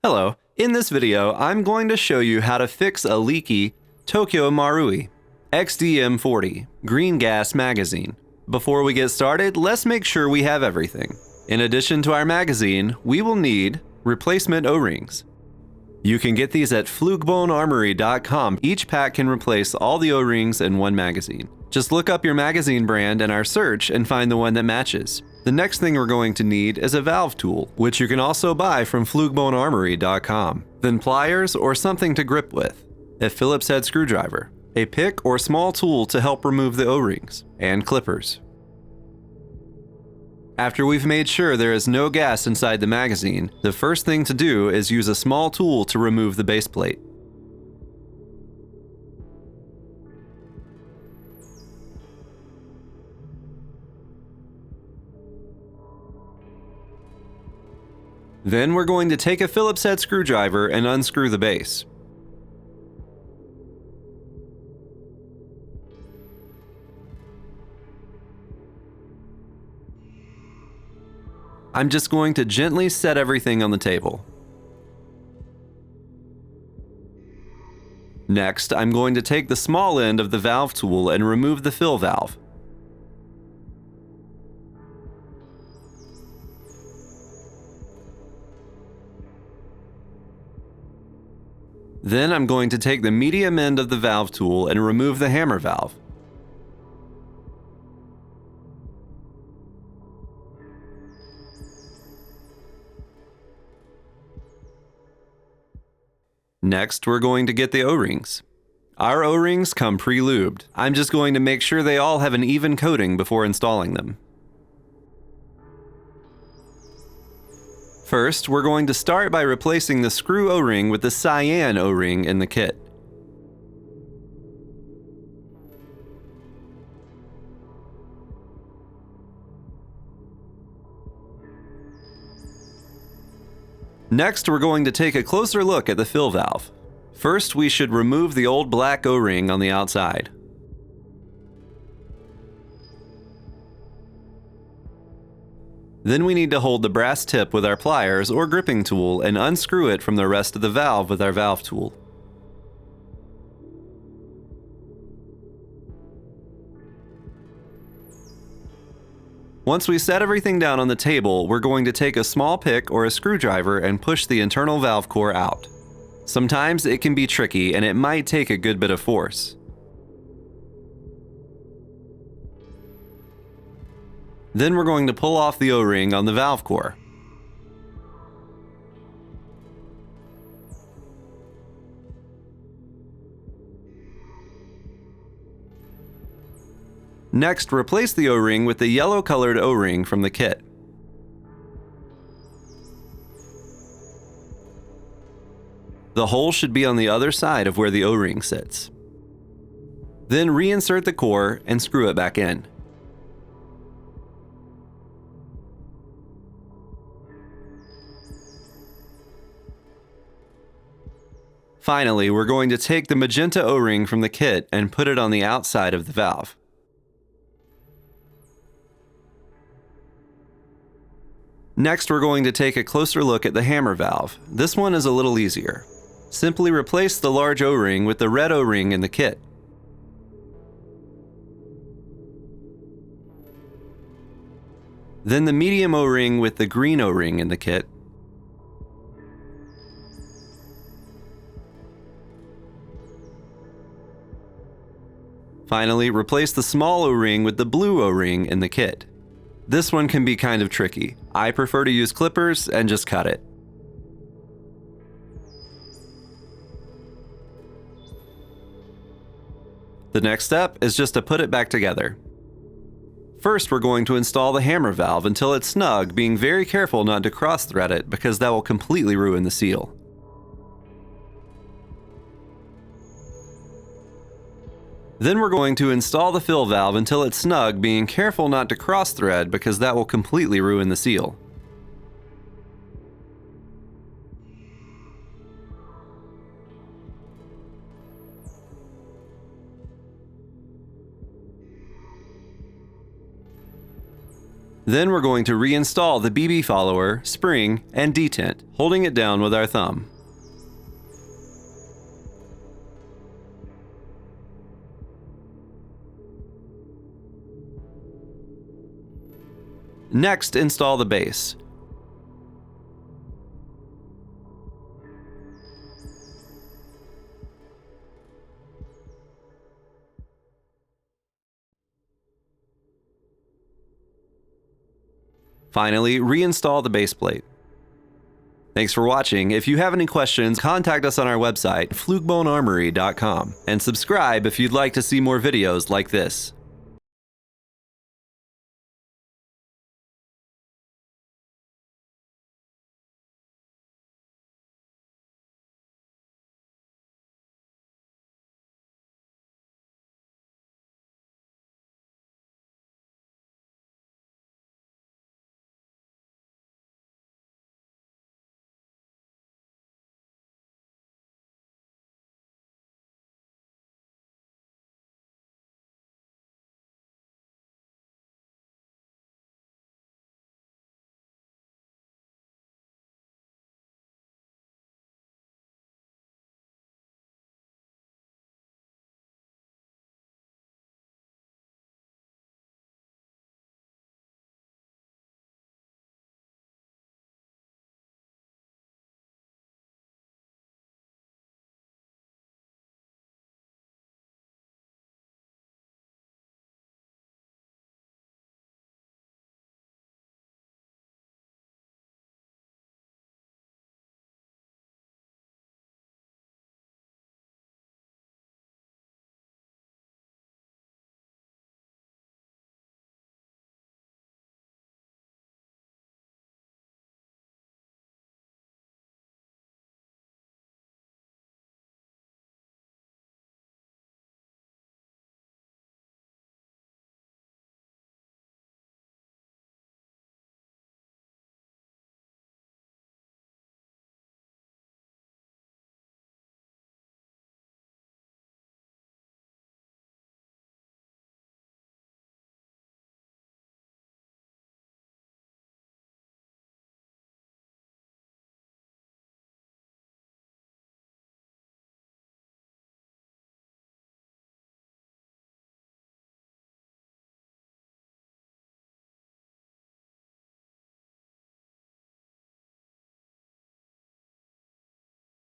Hello, in this video I'm going to show you how to fix a leaky Tokyo Marui XDM-40 green gas magazine. Before we get started, let's make sure we have everything. In addition to our magazine, we will need replacement O-rings. You can get these at flugebonearmory.com. Each pack can replace all the O-rings in one magazine. Just look up your magazine brand in our search and find the one that matches. The next thing we're going to need is a valve tool, which you can also buy from flugebonearmory.com. Then pliers or something to grip with, a Phillips head screwdriver, a pick or small tool to help remove the O-rings, and clippers. After we've made sure there is no gas inside the magazine, the first thing to do is use a small tool to remove the base plate. Then we're going to take a Phillips head screwdriver and unscrew the base. I'm just going to gently set everything on the table. Next, I'm going to take the small end of the valve tool and remove the fill valve. Then I'm going to take the medium end of the valve tool and remove the hammer valve. Next, we're going to get the O-rings. Our O-rings come pre-lubed. I'm just going to make sure they all have an even coating before installing them. First, we're going to start by replacing the screw O-ring with the cyan O-ring in the kit. Next, we're going to take a closer look at the fill valve. First, we should remove the old black O-ring on the outside. Then we need to hold the brass tip with our pliers or gripping tool and unscrew it from the rest of the valve with our valve tool. Once we set everything down on the table, we're going to take a small pick or a screwdriver and push the internal valve core out. Sometimes it can be tricky and it might take a good bit of force. Then we're going to pull off the O-ring on the valve core. Next, replace the O-ring with the yellow-colored O-ring from the kit. The hole should be on the other side of where the O-ring sits. Then reinsert the core and screw it back in. Finally, we're going to take the magenta O-ring from the kit and put it on the outside of the valve. Next, we're going to take a closer look at the hammer valve. This one is a little easier. Simply replace the large O-ring with the red O-ring in the kit. Then the medium O-ring with the green O-ring in the kit. Finally, replace the small O-ring with the blue O-ring in the kit. This one can be kind of tricky. I prefer to use clippers and just cut it. The next step is just to put it back together. First, we're going to install the hammer valve until it's snug, being very careful not to cross-thread it because that will completely ruin the seal. Then we're going to install the fill valve until it's snug, being careful not to cross-thread because that will completely ruin the seal. Then we're going to reinstall the BB follower, spring, and detent, holding it down with our thumb. Next, install the base. Finally, reinstall the base plate. Thanks for watching. If you have any questions, contact us on our website, flukebonearmory.com, and subscribe if you'd like to see more videos like this.